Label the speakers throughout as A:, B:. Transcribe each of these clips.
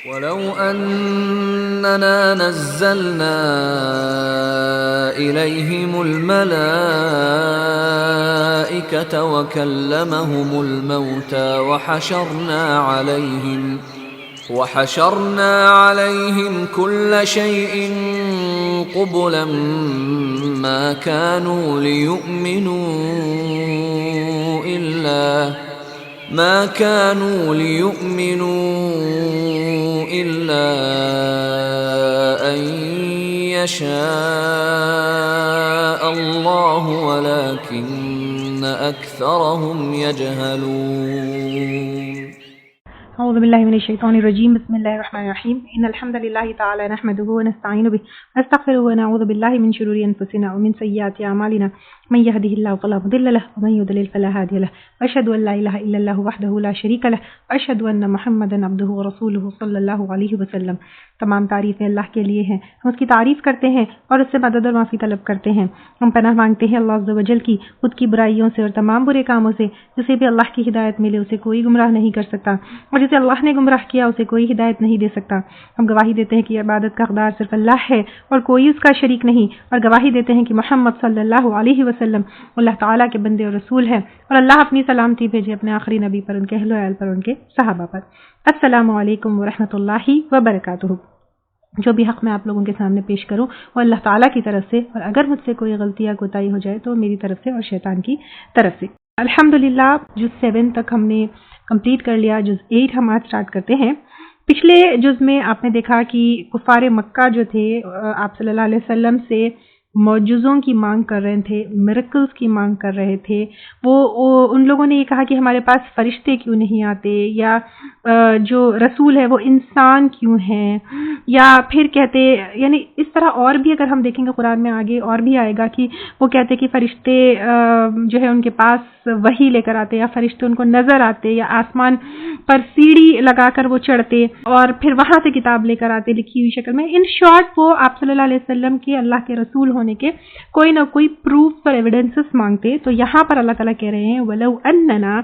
A: ولو أننا نزلنا إليهم الملائكة وكلمهم الموتى وحشرنا عليهم كل شيء قبلا ما كانوا ليؤمنوا إلا أن يشاء الله ولكن أكثرهم يجهلون.
B: اعوذ باللہ من الشیطان الرجیم. بسم اللہ الرحمن الرحیم. ان الحمد للہ تعالی نحمده ونستعین به ونستغفره ونعوذ باللہ من شرور انفسنا ومن سیئات اعمالنا من يهده الله فلا مضل له ومن يضلل فلا هادي له واشهد ان لا اله الا الله وحده لا شريك له واشهد ان محمدا عبده ورسوله صلی اللہ علیہ وسلم. تمام تعریفیں اللہ کے لیے ہیں. ہم اس کی تعریف کرتے ہیں اور اس سے مدد اور معافی طلب کرتے ہیں. ہم پناہ مانگتے ہیں اللہ عز و جل کی خود کی برائیوں سے اور تمام برے کاموں سے. جسے بھی اللہ کی ہدایت ملے اسے کوئی گمراہ نہیں کر سکتا اور جسے اللہ نے گمراہ کیا اسے کوئی ہدایت نہیں دے سکتا. ہم گواہی دیتے ہیں کہ عبادت کا حقدار صرف اللہ ہے اور کوئی اس کا شریک نہیں، اور گواہی دیتے ہیں کہ محمد صلی اللہ علیہ وسلم اللہ تعالیٰ کے بندے اور رسول ہیں، اور اللہ اپنی سلامتی بھیجے اپنے آخری نبی پر، ان کے اہل و عیال پر، ان کے صحابہ پر. السلام علیکم ورحمۃ اللہ وبرکاتہ. جو بھی حق میں آپ لوگوں کے سامنے پیش کروں وہ اللہ تعالیٰ کی طرف سے، اور اگر مجھ سے کوئی غلطی یا کوتاہی ہو جائے تو میری طرف سے اور شیطان کی طرف سے. الحمدللہ جز 7 تک ہم نے کمپلیٹ کر لیا. جز 8 ہم آج سٹارٹ کرتے ہیں. پچھلے جز میں آپ نے دیکھا کہ کفار مکہ جو تھے آپ صلی اللہ علیہ وسلم سے معجزوں کی مانگ کر رہے تھے، میریکلز کی مانگ کر رہے تھے. وہ ان لوگوں نے یہ کہا کہ ہمارے پاس فرشتے کیوں نہیں آتے، یا جو رسول ہے وہ انسان کیوں ہیں، یا پھر کہتے، یعنی اس طرح اور بھی اگر ہم دیکھیں گے قرآن میں آگے اور بھی آئے گا کہ وہ کہتے کہ فرشتے جو ہے ان کے پاس وحی لے کر آتے، یا فرشتے ان کو نظر آتے، یا آسمان پر سیڑھی لگا کر وہ چڑھتے اور پھر وہاں سے کتاب لے کر آتے لکھی ہوئی شکل میں. ان شارٹ وہ آپ صلی اللہ علیہ وسلم کے اللہ کے رسول ہونے کے کوئی نہ کوئی پروف اور ایویڈنسز مانگتے. تو یہاں پر اللہ تعالیٰ کہہ رہے ہیں وَلَوْ أَنَّنَا،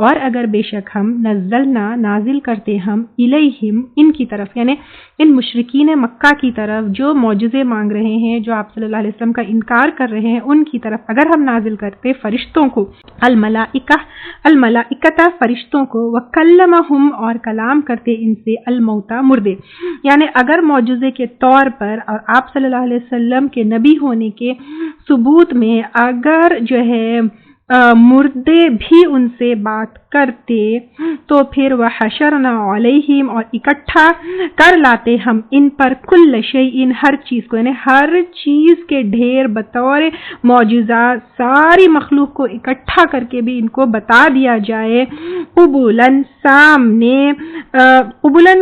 B: اور اگر بے شک ہم نزلنا نازل کرتے ہم الیہم ان کی طرف، یعنی ان مشرکین مکہ کی طرف جو معجزے مانگ رہے ہیں، جو آپ صلی اللہ علیہ وسلم کا انکار کر رہے ہیں، ان کی طرف اگر ہم نازل کرتے فرشتوں کو، الملائکہ فرشتوں کو، وکلمہم اور کلام کرتے ان سے، الموتى مردے، یعنی اگر معجزے کے طور پر اور آپ صلی اللہ علیہ وسلم کے نبی ہونے کے ثبوت میں اگر جو ہے مردے بھی ان سے بات کرتے تو پھر وحشرنا علیہم اور اکٹھا کر لاتے ہم ان پر کل شیء ہر چیز کو، یعنی ہر چیز کے ڈھیر بطور معجزات ساری مخلوق کو اکٹھا کر کے بھی ان کو بتا دیا جائے، قبولاً سامنے، قبولاً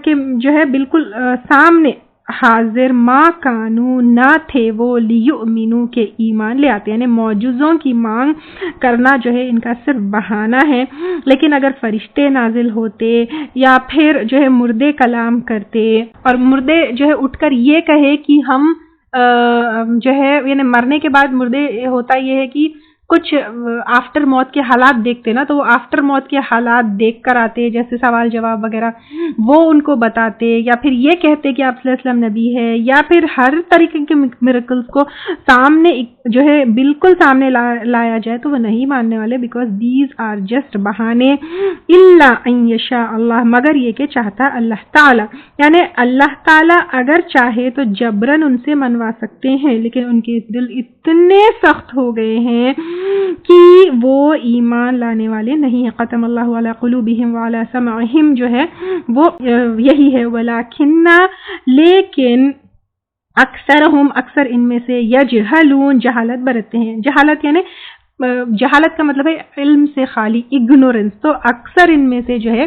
B: کے جو ہے بالکل سامنے، حاضر ما کانو نہ تھے وہ لیؤمنو کے ایمان لے آتے، یعنی معجزوں کی مانگ کرنا جو ہے ان کا صرف بہانہ ہے. لیکن اگر فرشتے نازل ہوتے یا پھر جو ہے مردے کلام کرتے، اور مردے جو ہے اٹھ کر یہ کہے کہ ہم جو ہے، یعنی مرنے کے بعد مردے ہوتا یہ ہے کہ کچھ آفٹر موت کے حالات دیکھتے نا، تو وہ آفٹر موت کے حالات دیکھ کر آتے، جیسے سوال جواب وغیرہ وہ ان کو بتاتے، یا پھر یہ کہتے کہ آپ صلی اللہ علیہ وسلم نبی ہے، یا پھر ہر طریقے کے میریکلز کو سامنے جو ہے بالکل سامنے لایا جائے تو وہ نہیں ماننے والے، بیکاز دیز آر جسٹ بہانے. الا ان یشاء اللہ، مگر یہ کہ چاہتا اللہ تعالی، یعنی اللہ تعالی اگر چاہے تو جبرن ان سے منوا سکتے ہیں، لیکن ان کے دل اتنے سخت ہو گئے ہیں کہ وہ ایمان لانے والے نہیں ہیں. ختم اللہ علی قلوبہم وعلی سمعہم جو ہے وہ یہی ہے. ولیکن، لیکن اکثرہم، اکثر ان میں سے، یجہلون جہالت برتتے ہیں. جہالت یعنی جہالت کا مطلب ہے علم سے خالی، اگنورنس. تو اکثر ان میں سے جو ہے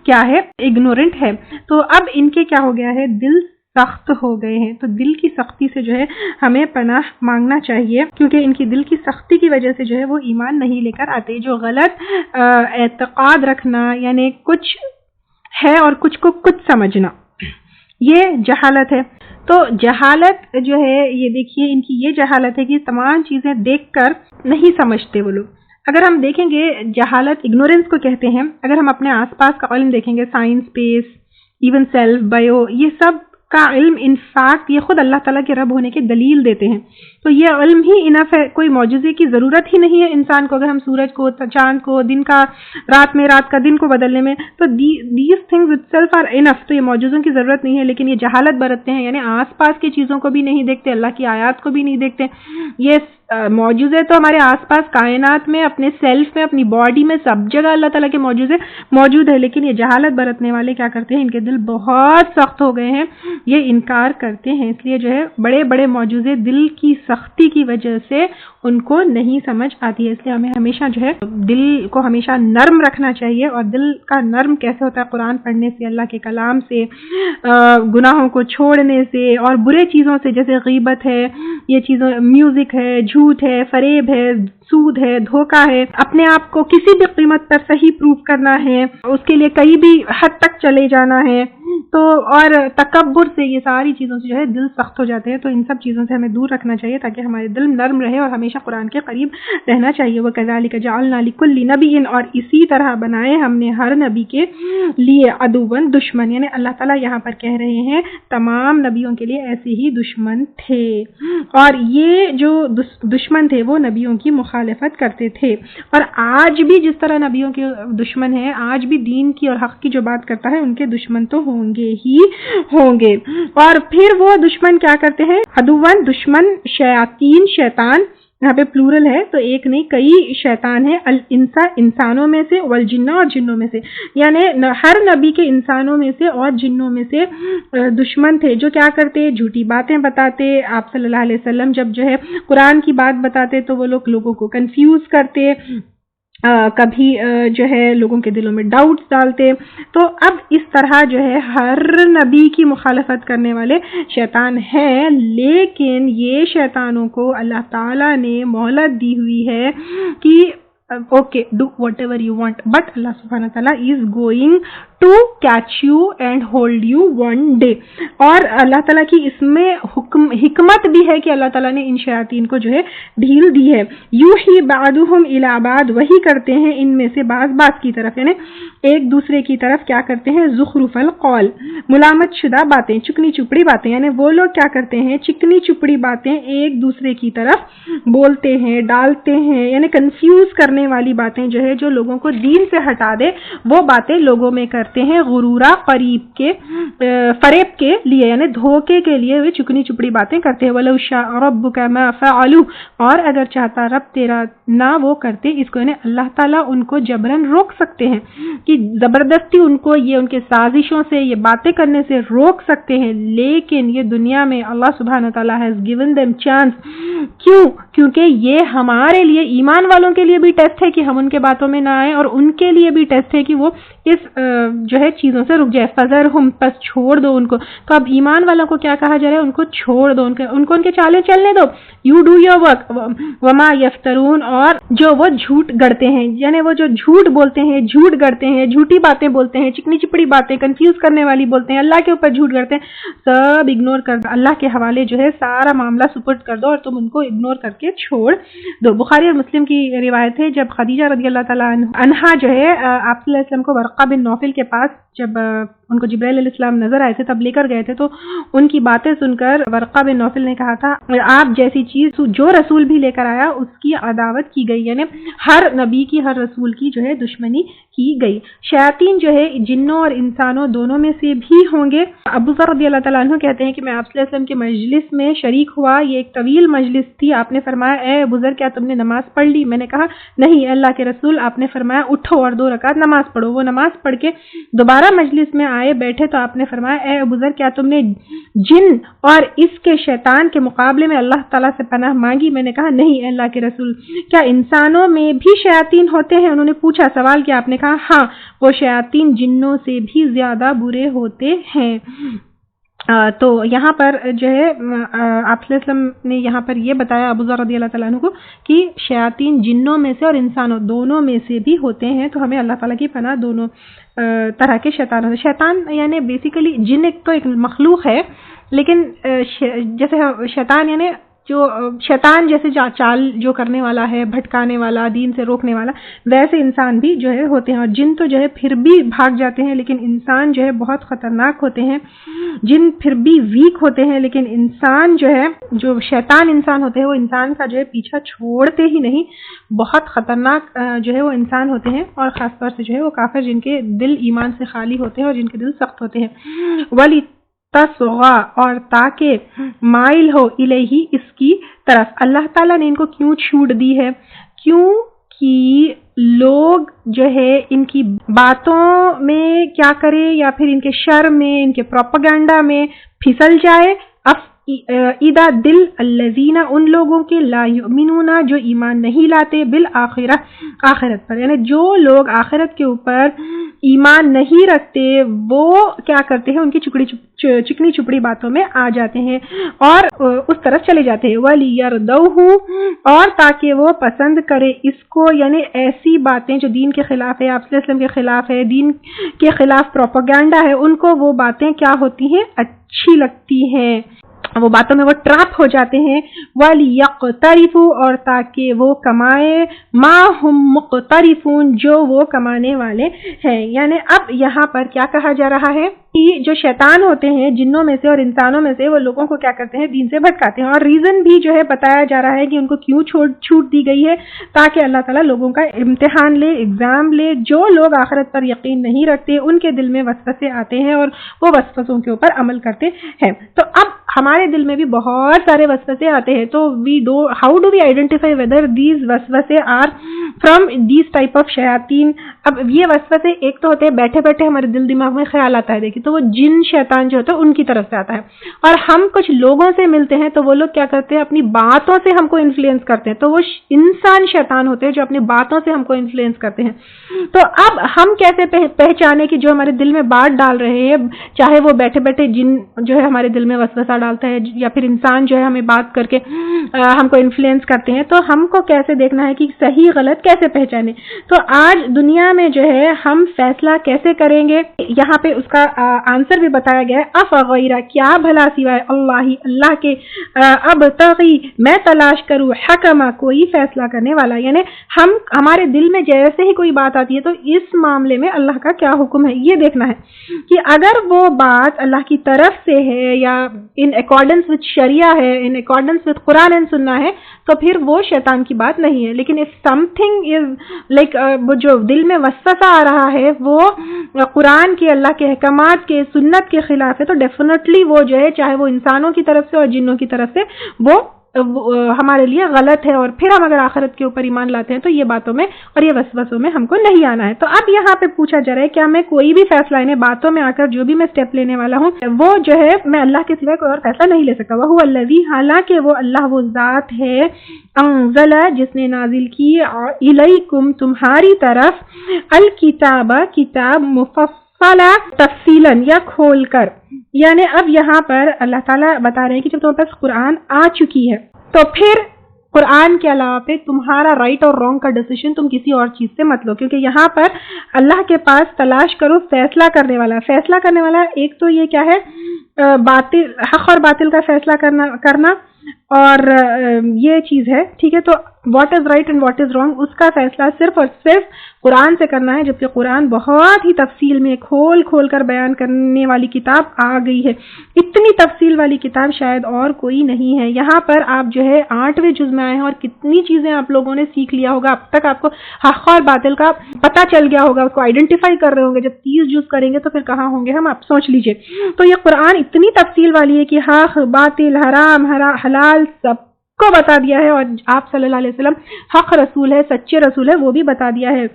B: کیا ہے، اگنورنٹ ہے. تو اب ان کے کیا ہو گیا ہے، دل سخت ہو گئے ہیں. تو دل کی سختی سے جو ہے ہمیں پناہ مانگنا چاہیے، کیونکہ ان کی دل کی سختی کی وجہ سے جو ہے وہ ایمان نہیں لے کر آتے. جو غلط اعتقاد رکھنا، یعنی کچھ ہے اور کچھ کو کچھ سمجھنا، یہ جہالت ہے. تو جہالت جو ہے یہ دیکھیے ان کی یہ جہالت ہے کہ تمام چیزیں دیکھ کر نہیں سمجھتے وہ لوگ. اگر ہم دیکھیں گے جہالت اگنورنس کو کہتے ہیں. اگر ہم اپنے آس پاس کا علم دیکھیں گے، science, space, even self bio, یہ سب کا علم انفیکٹ یہ خود اللہ تعالیٰ کے رب ہونے کی دلیل دیتے ہیں. تو یہ علم ہی انف ہے، کوئی معجزے کی ضرورت ہی نہیں ہے انسان کو. اگر ہم سورج کو، چاند کو، دن کا رات میں، رات کا دن کو بدلنے میں، تو these things itself are enough. تو یہ معجزوں کی ضرورت نہیں ہے. لیکن یہ جہالت برتتے ہیں، یعنی آس پاس کی چیزوں کو بھی نہیں دیکھتے، اللہ کی آیات کو بھی نہیں دیکھتے. یہ معجزے تو ہمارے آس پاس کائنات میں، اپنے سیلف میں، اپنی باڈی میں، سب جگہ اللہ تعالیٰ کے معجزے موجود ہے. لیکن یہ جہالت برتنے والے کیا کرتے ہیں، ان کے دل بہت سخت ہو گئے ہیں، یہ انکار کرتے ہیں. اس لیے جو ہے بڑے بڑے معجزے دل کی سختی کی وجہ سے ان کو نہیں سمجھ آتی ہے. اس لیے ہمیں ہمیشہ جو ہے دل کو ہمیشہ نرم رکھنا چاہیے. اور دل کا نرم کیسے ہوتا ہے؟ قرآن پڑھنے سے، اللہ کے کلام سے، گناہوں کو چھوڑنے سے، اور برے چیزوں سے جیسے غیبت ہے، یہ چیزوں، میوزک ہے، جھوٹ ہے، فریب ہے، سود ہے، دھوکہ ہے، اپنے آپ کو کسی بھی قیمت پر صحیح پروف کرنا ہے، اس کے لیے کئی بھی حد تک چلے جانا ہے، تو اور تکبر سے، یہ ساری چیزوں سے جو ہے دل سخت ہو جاتے ہیں. تو ان سب چیزوں سے ہمیں دور رکھنا چاہیے تاکہ ہمارے دل نرم رہے اور ہمیشہ قرآن کے قریب رہنا چاہیے. وَكَذَلِكَ جَعَلْنَا لِكُلِّ نَبِيٍّ، اور اسی طرح بنائے ہم نے ہر نبی کے لیے عدوًا، دشمن. یعنی اللہ تعالیٰ یہاں پر کہہ رہے ہیں تمام نبیوں کے لیے ایسے ہی دشمن تھے، اور یہ جو دشمن تھے وہ نبیوں کی مخالفت کرتے تھے. اور آج بھی جس طرح نبیوں کے دشمن ہیں، آج بھی دین کی اور حق کی جو بات کرتا ہے ان کے دشمن تو ہوں گے ہی ہوں گے. اور پھر وہ دشمن کیا کرتے ہیں؟ عدوًا، دشمن، شیاطین، شیطان، یہاں پہ پلورل ہے تو ایک نہیں کئی شیطان ہیں. الانسا، انسانوں میں سے، والجن، اور جنوں میں سے. یعنی ہر نبی کے انسانوں میں سے اور جنوں میں سے دشمن تھے جو کیا کرتے؟ جھوٹی باتیں بتاتے. آپ صلی اللہ علیہ وسلم جب جو ہے قرآن کی بات بتاتے تو وہ لوگوں کو کنفیوز کرتے، کبھی جو ہے لوگوں کے دلوں میں ڈاؤٹس ڈالتے. تو اب اس طرح جو ہے ہر نبی کی مخالفت کرنے والے شیطان ہیں، لیکن یہ شیطانوں کو اللہ تعالیٰ نے مہلت دی ہوئی ہے کہ okay do whatever you want, but Allah سبحانہ تعالیٰ is going to catch you and hold you one day. اور اللہ تعالیٰ کی اس میں حکمت بھی ہے کہ اللہ تعالیٰ نے ان شیاطین کو جو ہے ڈھیل دی ہے. یوحی بعضهم الی بعض، وہی کرتے ہیں ان میں سے بعض کی طرف، یعنی ایک دوسرے کی طرف کیا کرتے ہیں؟ زخرف القول، ملامت شدہ باتیں، چکنی چپڑی باتیں. یعنی وہ لوگ کیا کرتے ہیں؟ چکنی چپڑی باتیں ایک دوسرے کی طرف بولتے ہیں، ڈالتے ہیں. یعنی کنفیوز کرنے والی باتیں جو ہے، جو لوگوں کو دین سے ہٹا دے، وہ باتیں لوگوں میں کرتے ہیں. غرورا، فریب کے لیے، یعنی دھوکے کے لیے وہ چکنی چپڑی باتیں کرتے ہیں. وَلَوْ شَاءَ رَبُّكَ مَا فَعَلُوا، اور اگر چاہتا رب تیرا نہ وہ کرتے اس کو. یعنی اللہ تعالیٰ ان کو جبرن روک سکتے ہیں کہ زبردستی ان کو یہ ان کے سازشوں سے، یہ باتیں کرنے سے روک سکتے ہیں. لیکن یہ دنیا میں اللہ سبحانہ تعالیٰ has given them chance. کیوں؟ کیونکہ یہ ہمارے لیے، ایمان والوں کے لیے بھی ٹیسٹ ہے کہ ہم ان کے باتوں میں نہ آئیں، اور ان کے لیے بھی ٹیسٹ ہے کہ وہ اس جو ہے چیزوں سے رک جائے. فَذَرْهُمْ، پس چھوڑ دو ان کو. تو اب ایمان والوں کو کیا کہا جا رہا ہے؟ ان کو چھوڑ دو، ان کے چالیں چلنے دو. یو ڈو یور ورک وما یفترون، اور جو وہ جھوٹ گڑتے ہیں، یعنی وہ جو جھوٹ بولتے ہیں، جھوٹ گڑتے ہیں، جھوٹی باتیں بولتے ہیں، چکنی چپڑی باتیں، کنفیوز کرنے والی بولتے ہیں، اللہ کے اوپر جھوٹ گڑتے ہیں، سب اگنور کر دو. اللہ کے حوالے جو ہے سارا معاملہ سپرد کر دو اور تم ان کو اگنور کر کے چھوڑ دو. بخاری اور مسلم کی روایت ہے، جب خدیجہ رضی اللہ تعالیٰ عنہا جو ہے آپ صلی اللہ علیہ وسلم کو ورقہ بن نوفل کے پاس جب ان کو جبرائیل علیہ السلام نظر آئے تھے تب لے کر گئے تھے، تو ان کی باتیں سن کر ورقہ بن نوفل نے کہا تھا آپ جیسی چیز جو رسول بھی لے کر آیا اس کی عداوت کی گئی. یعنی ہر نبی کی، ہر رسول کی جو ہے دشمنی کی گئی. شیاطین جو ہے جنوں اور انسانوں دونوں میں سے بھی ہوں گے. ابو ذر رضی اللہ تعالیٰ عنہ کہتے ہیں کہ میں آپ صلی اللہ علیہ وسلم کے مجلس میں شریک ہوا، یہ ایک طویل مجلس تھی. آپ نے فرمایا اے ابو ذر کیا تم نے نماز پڑھ لی؟ میں نے کہا نہیں اللہ کے رسول. آپ نے فرمایا اٹھو اور 2 رکعت نماز پڑھو. وہ نماز پڑھ کے دوبارہ مجلس میں آئے، بیٹھے تو آپ نے فرمایا اے ابو ذر کیا تم نے جن اور اس کے شیطان کے مقابلے میں اللہ تعالیٰ سے پناہ مانگی؟ میں نے کہا نہیں اللہ کے رسول. کیا انسانوں میں بھی شیاطین ہوتے ہیں؟ انہوں نے پوچھا، سوال کیا. آپ نے کہا ہاں وہ شیاطین جنوں سے بھی زیادہ برے ہوتے ہیں. تو یہاں پر جو ہے آپ صلی اللہ علیہ وسلم نے یہاں پر یہ بتایا ابو ذر رضی اللہ تعالیٰ عنہ کو کہ شیاطین جنوں میں سے اور انسانوں دونوں میں سے بھی ہوتے ہیں. تو ہمیں اللہ تعالیٰ کی پناہ دونوں طرح کے شیطان یعنی بیسیکلی جن ایک تو ایک مخلوق ہے، لیکن جیسے شیطان یعنی جو شیطان جیسے چال جو کرنے والا ہے، بھٹکانے والا، دین سے روکنے والا، ویسے انسان بھی جو ہے ہوتے ہیں. اور جن تو جو ہے پھر بھی بھاگ جاتے ہیں، لیکن انسان جو ہے بہت خطرناک ہوتے ہیں. جن پھر بھی ویک ہوتے ہیں، لیکن انسان جو ہے، جو شیطان انسان ہوتے ہیں وہ انسان کا جو ہے پیچھا چھوڑتے ہی نہیں. بہت خطرناک جو ہے وہ انسان ہوتے ہیں، اور خاص طور سے جو ہے وہ کافر جن کے دل ایمان سے خالی ہوتے ہیں اور جن کے دل سخت ہوتے ہیں. ولی تصغا، اور تاکہ مائل ہو الیہ، اس کی طرف. اللہ تعالیٰ نے ان کو کیوں چھوٹ دی ہے؟ کیوں کہ لوگ جو ہے ان کی باتوں میں کیا کرے، یا پھر ان کے شر میں، ان کے پروپیگنڈا میں پھسل جائے. اذا دل الذین، ان لوگوں کے لا یؤمنون، جو ایمان نہیں لاتے، بالآخرہ، آخرت پر. یعنی جو لوگ آخرت کے اوپر ایمان نہیں رکھتے وہ کیا کرتے ہیں، ان کی چکنی چپڑی باتوں میں آ جاتے ہیں اور اس طرف چلے جاتے ہیں. وَلِيَرْضَوْهُ، اور تاکہ وہ پسند کرے اس کو. یعنی ایسی باتیں جو دین کے خلاف ہے، آپ صلی اللہ علیہ وسلم کے خلاف ہے، دین کے خلاف پروپیگنڈا ہے، ان کو وہ باتیں کیا ہوتی ہیں، اچھی لگتی ہیں. وہ باتوں میں وہ ٹریپ ہو جاتے ہیں. وَلِيَقْتَرِفُوا، اور تاکہ وہ کمائے، مَا هُمْ مُقْتَرِفُونَ، جو وہ کمانے والے ہیں. یعنی اب یہاں پر کیا کہا جا رہا ہے کہ جو شیطان ہوتے ہیں جنوں میں سے اور انسانوں میں سے، وہ لوگوں کو کیا کرتے ہیں، دین سے بھٹکاتے ہیں. اور ریزن بھی جو ہے بتایا جا رہا ہے کہ ان کو کیوں چھوٹ دی گئی ہے، تاکہ اللہ تعالیٰ لوگوں کا امتحان لے، ایگزام لے. جو لوگ آخرت پر یقین نہیں رکھتے ان کے دل میں وسوسے آتے ہیں اور وہ وسوسوں کے اوپر عمل کرتے ہیں. تو اب ہمارے دل میں بھی بہت سارے وسوسے آتے ہیں. تو how do we identify whether these وسوسے are from these type of شیاطین؟ اب یہ وسوسے ایک تو ہوتے ہیں بیٹھے بیٹھے ہمارے دل دماغ میں خیال آتا ہے، دیکھیں تو وہ جن شیطان جو ہوتا ہے ان کی طرف سے آتا ہے. اور ہم کچھ لوگوں سے ملتے ہیں تو وہ لوگ کیا کرتے ہیں، اپنی باتوں سے ہم کو انفلوئنس کرتے ہیں. تو وہ انسان شیطان ہوتے ہیں جو اپنی باتوں سے ہم کو انفلوئنس کرتے ہیں. تو اب ہم کیسے پہچانے کہ جو ہمارے دل میں بات ڈال رہے ہیں، چاہے وہ بیٹھے بیٹھے جن جو ہے ہمارے دل میں وسوسہ ڈالتا ہے، یا پھر انسان جو ہے ہمیں بات کر کے ہم کو انفلوئنس کرتے ہیں، تو ہم کو کیسے دیکھنا ہے کہ صحیح غلط کیسے پہچانے؟ تو آج دنیا میں جو ہے ہم فیصلہ کیسے کریں گے، یہاں پہ اس کا آنسر بھی بتایا گیا ہے. افغیرہ، کیا بھلا سوائے اللہ کے، اب تغی، میں تلاش کروں، حکمہ، کوئی فیصلہ کرنے والا. یعنی ہمارے دل میں جیسے ہی کوئی بات آتی ہے تو اس معاملے میں اللہ کا کیا حکم ہے یہ دیکھنا ہے کہ اگر وہ بات اللہ کی طرف سے ہے یا ان اکارڈنس وتھ شریعہ ہے، in accordance with Quran and سننا ہے، تو پھر وہ شیطان کی بات نہیں ہے. لیکن if something is like وہ جو دل میں وسوسہ آ رہا ہے وہ قرآن کے، اللہ کے احکامات کے، سنت کے خلاف ہے، تو ڈیفینیٹلی وہ جو ہے چاہے وہ انسانوں کی طرف سے اور جنوں کی طرف سے، وہ ہمارے لیے غلط ہے. اور پھر ہم اگر آخرت کے اوپر ایمان لاتے ہیں تو یہ باتوں میں اور یہ وسوسوں میں ہم کو نہیں آنا ہے. تو اب یہاں پہ پوچھا جا رہا ہے کیا میں کوئی بھی فیصلہ انہیں باتوں میں آ کر جو بھی میں اسٹیپ لینے والا ہوں وہ جو ہے میں اللہ کے سوا کوئی اور فیصلہ نہیں لے سکتا. وہ الذی، حالانکہ وہ اللہ وہ ذات ہے، انزل، جس نے نازل کی، الیکم، تمہاری طرف، الکتاب، کتاب، مفصلا، تفصیلاً یا کھول کر. یعنی اب یہاں پر اللہ تعالیٰ بتا رہے ہیں کہ جب تمہارے پاس قرآن آ چکی ہے تو پھر قرآن کے علاوہ پہ تمہارا رائٹ اور رانگ کا ڈیسیشن تم کسی اور چیز سے مت لو، کیونکہ یہاں پر اللہ کے پاس تلاش کرو فیصلہ کرنے والا. فیصلہ کرنے والا ایک تو یہ کیا ہے، باطل، حق اور باطل کا فیصلہ کرنا اور یہ چیز ہے، ٹھیک ہے. تو what is right and what is wrong, اس کا فیصلہ صرف اور صرف قرآن سے کرنا ہے، جبکہ قرآن بہت ہی تفصیل میں کھول کھول کر بیان کرنے والی کتاب آ گئی ہے. اتنی تفصیل والی کتاب شاید اور کوئی نہیں ہے. یہاں پر آپ جو ہے 8ویں جز میں آئے ہیں اور کتنی چیزیں آپ لوگوں نے سیکھ لیا ہوگا. اب تک آپ کو حق اور باطل کا پتہ چل گیا ہوگا، اس کو آئیڈینٹیفائی کر رہے ہوں گے. جب 30 جز کریں گے تو پھر کہاں ہوں گے ہم، آپ سوچ لیجئے. تو یہ قرآن اتنی تفصیل والی ہے کہ حق، باطل، حرام، حلال سب کو بتا دیا ہے. اور آپ صلی اللہ علیہ وسلم حق رسول ہے، سچے رسول ہے، وہ بھی بتا دیا ہے.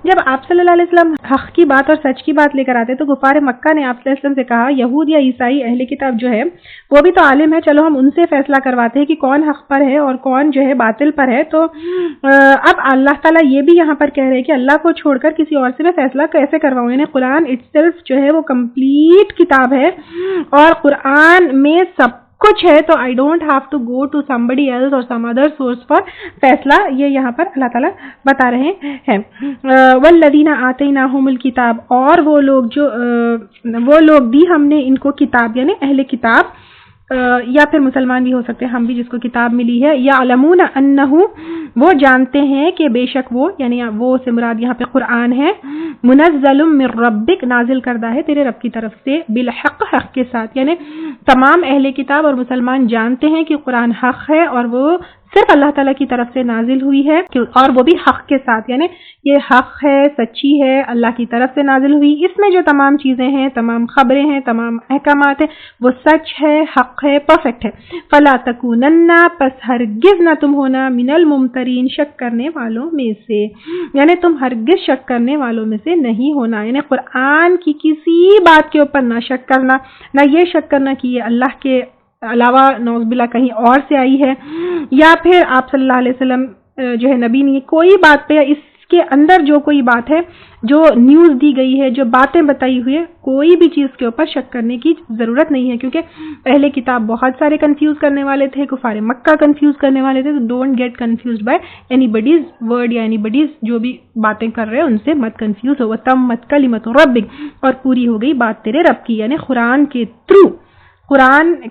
B: جب آپ صلی اللہ علیہ وسلم حق کی بات اور سچ کی بات لے کر آتے تو کفار مکہ نے آپ صلی اللہ علیہ وسلم سے کہا، یہود یا عیسائی اہل کتاب جو ہے وہ بھی تو عالم ہے، چلو ہم ان سے فیصلہ کرواتے ہیں کہ کون حق پر ہے اور کون جو ہے باطل پر ہے. تو اب اللہ تعالیٰ یہ بھی یہاں پر کہہ رہے ہیں کہ اللہ کو چھوڑ کر کسی اور سے میں فیصلہ کیسے کرواؤں. یعنی قرآن اٹ سیلف جو ہے وہ کمپلیٹ کتاب ہے اور قرآن میں سب کچھ ہے. تو I don't have to go to somebody else or some other source for فیصلہ. یہ یہاں پر اللہ تعالیٰ بتا رہے ہیں. والذین آتیناہم الکتاب، اور وہ لوگ دی ہم نے ان کو کتاب، یعنی اہل کتاب، یا پھر مسلمان بھی ہو سکتے ہیں ہم بھی جس کو کتاب ملی ہے، یعلمون انہ، وہ جانتے ہیں کہ بے شک وہ، یعنی وہ سے مراد یہاں پہ قرآن ہے، منزل من ربک، نازل کردہ ہے تیرے رب کی طرف سے، بالحق، حق کے ساتھ، یعنی تمام اہل کتاب اور مسلمان جانتے ہیں کہ قرآن حق ہے اور وہ صرف اللہ تعالیٰ کی طرف سے نازل ہوئی ہے، اور وہ بھی حق کے ساتھ، یعنی یہ حق ہے، سچی ہے، اللہ کی طرف سے نازل ہوئی، اس میں جو تمام چیزیں ہیں، تمام خبریں ہیں، تمام احکامات ہیں، وہ سچ ہے، حق ہے، پرفیکٹ ہے۔ فلا تکونن، پس ہرگز نہ تم ہونا، من الممترین، شک کرنے والوں میں سے، یعنی تم ہرگز شک کرنے والوں میں سے نہیں ہونا، یعنی قرآن کی کسی بات کے اوپر نہ شک کرنا، نہ یہ شک کرنا کہ یہ اللہ کے علاوہ نعوذ باللہ کہیں اور سے آئی ہے، یا پھر آپ صلی اللہ علیہ وسلم جو ہے نبی نے کوئی بات پہ، یا اس کے اندر جو کوئی بات ہے، جو نیوز دی گئی ہے، جو باتیں بتائی ہوئی ہے، کوئی بھی چیز کے اوپر شک کرنے کی ضرورت نہیں ہے، کیونکہ پہلے کتاب بہت سارے کنفیوز کرنے والے تھے، کفار مکہ کنفیوز کرنے والے تھے، تو don't get confused by anybody's word یا اینی بڈیز جو بھی باتیں کر رہے ہیں ان سے مت کنفیوز ہو۔ تمت کلمۃ ربک، اور پوری ہو گئی بات تیرے رب کی، یعنی قرآن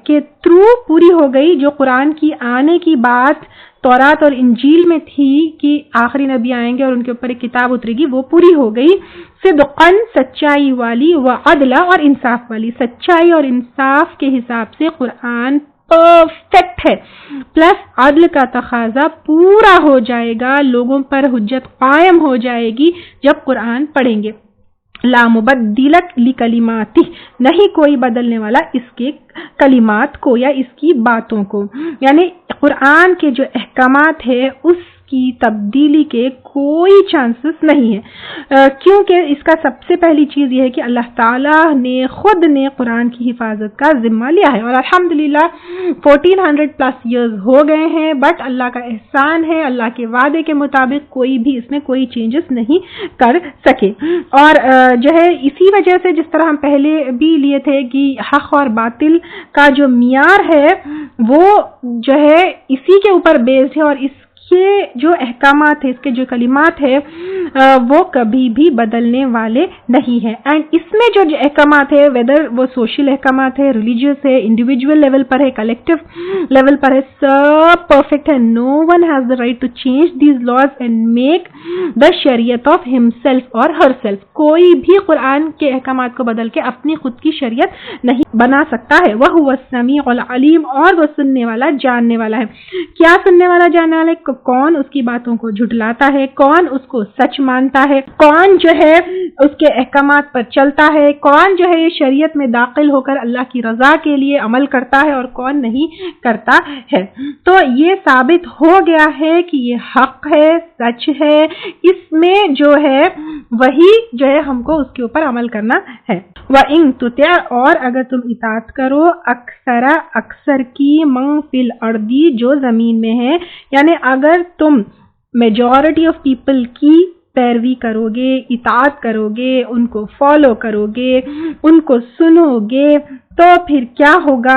B: کے تھرو پوری ہو گئی، جو قرآن کی آنے کی بات تورات اور انجیل میں تھی کہ آخری نبی آئیں گے اور ان کے اوپر ایک کتاب اترے گی، وہ پوری ہو گئی، صدقاً، سچائی والی، وعدلا، اور انصاف والی، سچائی اور انصاف کے حساب سے قرآن پرفیکٹ ہے، پلس عدل کا تقاضا پورا ہو جائے گا، لوگوں پر حجت قائم ہو جائے گی جب قرآن پڑھیں گے۔ لا مبدل لکلماتہ، نہیں کوئی بدلنے والا اس کے کلمات کو یا اس کی باتوں کو، یعنی قرآن کے جو احکامات ہے اس کی تبدیلی کے کوئی چانسز نہیں ہے، کیونکہ اس کا سب سے پہلی چیز یہ ہے کہ اللہ تعالیٰ نے خود نے قرآن کی حفاظت کا ذمہ لیا ہے، اور الحمدللہ 1400 پلس ایئرز ہو گئے ہیں، بٹ اللہ کا احسان ہے، اللہ کے وعدے کے مطابق کوئی بھی اس میں کوئی چینجز نہیں کر سکے، اور جو ہے اسی وجہ سے جس طرح ہم پہلے بھی لیے تھے کہ حق اور باطل کا جو معیار ہے وہ جو ہے اسی کے اوپر بیسڈ ہے، اور اس کے جو احکامات ہیں، اس کے جو کلمات ہیں وہ کبھی بھی بدلنے والے نہیں ہیں، اینڈ اس میں جو احکامات ہے، ویدر وہ سوشل احکامات ہے، ریلیجیس ہے، انڈیویجول لیول پر ہے، کلیکٹو لیول پر ہے، سب پرفیکٹ ہے۔ No one has the right to change these laws and make the شریعت آف ہم سیلف اور ہر سیلف، کوئی بھی قرآن کے احکامات کو بدل کے اپنی خود کی شریعت نہیں بنا سکتا ہے۔ وَهُوَ السَّمِيعُ الْعَلِيمُ، اور وہ سننے والا، جاننے والا ہے۔ کیا سننے والا، جاننے والا ہے؟ کون اس کی باتوں کو جھٹلاتا ہے، کون اس کو سچ مانتا ہے، کون جو ہے اس کے احکامات پر چلتا ہے، کون جو ہے شریعت میں داخل ہو کر اللہ کی رضا کے لیے عمل کرتا ہے اور کون نہیں کرتا ہے۔ تو یہ ثابت ہو گیا ہے کہ یہ حق ہے، سچ ہے، اس میں جو ہے وہی جو ہے ہم کو اس کے اوپر عمل کرنا ہے۔ وَإِن تُطِعْ، اور اگر تم اطاعت کرو، اکثر کی، من فی الارض، جو زمین میں ہے، یعنی اگر تم میجورٹی آف پیپل کی پیروی کرو گے، اطاعت کرو گے، ان کو فالو کرو گے، ان کو سنو گے، تو پھر کیا ہوگا؟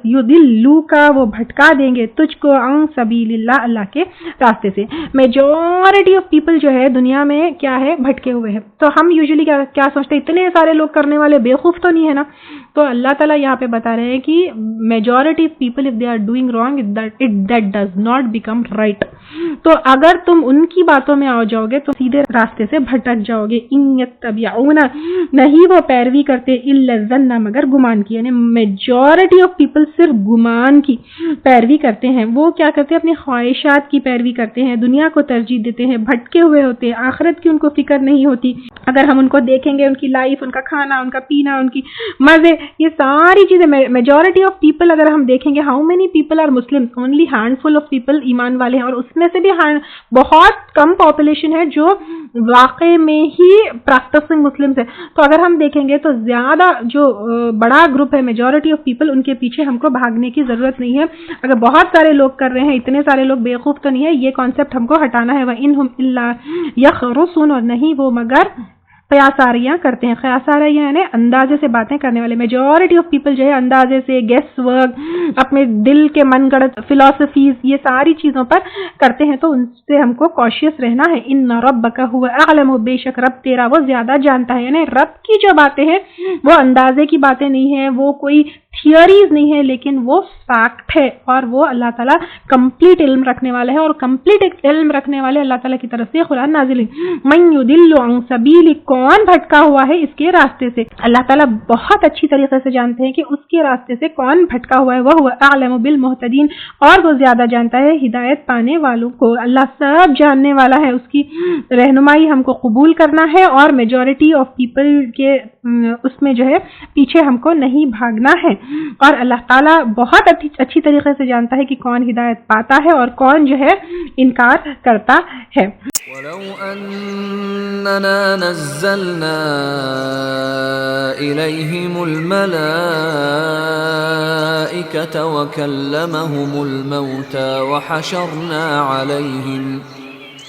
B: یضلوک، وہ بھٹکا دیں گے تجھ کو، عن سبیل اللہ، اللہ کے راستے سے۔ میجورٹی آف پیپل جو ہے دنیا میں کیا ہے؟ بھٹکے ہوئے ہیں۔ تو ہم یوزلی کیا سوچتے ہیں، اتنے سارے لوگ کرنے والے بیوقوف تو نہیں ہے نا؟ تو اللہ تعالیٰ یہاں پہ بتا رہے ہیں کہ majority of people if they are doing wrong that does not become right. تو اگر تم ان کی باتوں میں آ جاؤ گے تو سیدھے راستے سے بھٹک جاؤ گے۔ ان یتبعون، نہیں وہ پیروی کرتے، الا الظن، مگر گمان کی، یعنی میجورٹی آف پیپل صرف گمان کی پیروی کرتے ہیں۔ وہ کیا کرتے ہیں؟ اپنی خواہشات کی پیروی کرتے ہیں، دنیا کو ترجیح دیتے ہیں، بھٹکے ہوئے ہوتے ہیں، آخرت کی ان کو فکر نہیں ہوتی۔ اگر ہم ان کو دیکھیں گے، ان کی لائف، ان کا کھانا، ان کا پینا، ان کی مزے، یہ ساری چیزیں، میجورٹی آف پیپل اگر ہم دیکھیں گے، how many people are Muslim? Only handful of people ایمان والے ہیں، اور اس میں سے بھی بہت کم پاپولیشن ہے جو واقع میں ہی پریکٹسنگ مسلمز ہے۔ تو اگر ہم دیکھیں گے تو زیادہ جو بڑا گروپ ہے، میجورٹی آف پیپل، ان کے پیچھے ہم کو بھاگنے کی ضرورت نہیں ہے۔ اگر بہت سارے لوگ کر رہے ہیں، اتنے سارے لوگ بیوقوف تو نہیں ہے، یہ کانسیپٹ ہم کو ہٹانا ہے۔ وَإِنْهُمْ إِلَّا يَخْرُصُونَ، اور نہیں وہ مگر قیاساریاں کرتے ہیں. قیاساریاں یعنی اندازے سے باتیں کرنے والے. میجورٹی آف پیپل جو ہے اندازے سے, گیس ورک, اپنے دل کے من گڑت فلاسفیز, یہ ساری چیزوں پر کرتے ہیں, تو ان سے ہم کو کوشیس رہنا ہے. ان ربک هو اعلم, بے شک رب تیرا وہ زیادہ جانتا ہے. یعنی رب کی جو باتیں ہیں وہ اندازے کی باتیں نہیں ہیں, وہ کوئی تھیوریز نہیں ہے, لیکن وہ فیکٹ ہے, اور وہ اللہ تعالیٰ کمپلیٹ علم رکھنے والا ہے, اور کمپلیٹ علم رکھنے والے اللہ تعالیٰ کی طرف سے قرآن نازل ہے. من یضل عن سبیل, کون بھٹکا ہوا ہے اس کے راستے سے. اللہ تعالیٰ بہت اچھی طریقے سے جانتے ہیں کہ اس کے راستے سے کون بھٹکا ہوا ہے. وہ اعلم بالمہتدین, اور وہ زیادہ جانتا ہے ہدایت پانے والوں کو. اللہ سب جاننے والا ہے, اس کی رہنمائی ہم کو قبول کرنا ہے, اور میجورٹی آف پیپل کے اس میں جو ہے پیچھے ہم کو نہیں بھاگنا ہے. اور اللہ تعالیٰ بہت اچھی طریقے سے جانتا ہے کہ کون ہدایت پاتا ہے اور کون جو ہے انکار کرتا ہے.
A: وَلَوْ أَنَّنَا نَزَّلْنَا إِلَيْهِمُ الْمَلَائِكَةَ وَكَلَّمَهُمُ الْمَوْتَى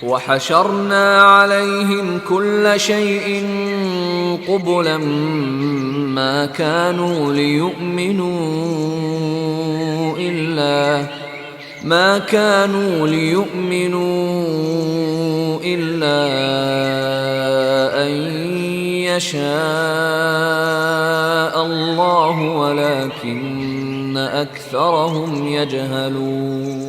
A: وحشرنا عليهم كل شيء قبلا ما كانوا ليؤمنوا إلا أن يشاء الله ولكن أكثرهم يجهلون.